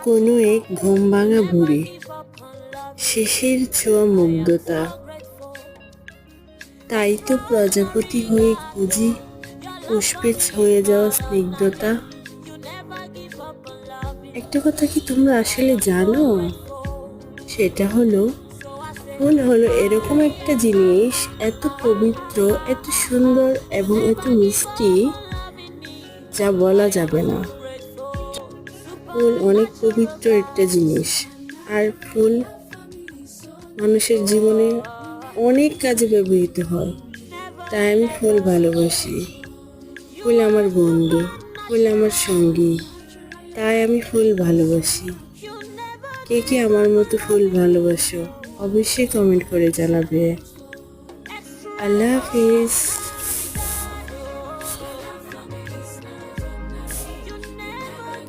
কোনো এক ঘুম ভাঙা ভোরে শেষের ছোঁয়া মুগ্ধতা, তাই তো প্রজাপতি হয়ে খুঁজি পুষ্পে হয়ে যাওয়া স্নিগ্ধতা। একটা কথা কি তোমরা আসলে জানো? সেটা হলো, ফুল হলো এরকম একটা জিনিস, এত পবিত্র, এত সুন্দর এবং এত মিষ্টি, যা বলা যাবে না। ফুল অনেক পবিত্র একটা জিনিস, আর ফুল মানুষের জীবনে অনেক কাজে ব্যবহৃত হয়। তাই আমি ফুল ভালোবাসি। ফুল আমার বন্ধু, ফুল আমার সঙ্গী, তাই আমি ফুল ভালোবাসি। কে কে আমার মতো ফুল ভালোবাসো অবশ্যই কমেন্ট করে জানাবে। আল্লাহ হাফিজ।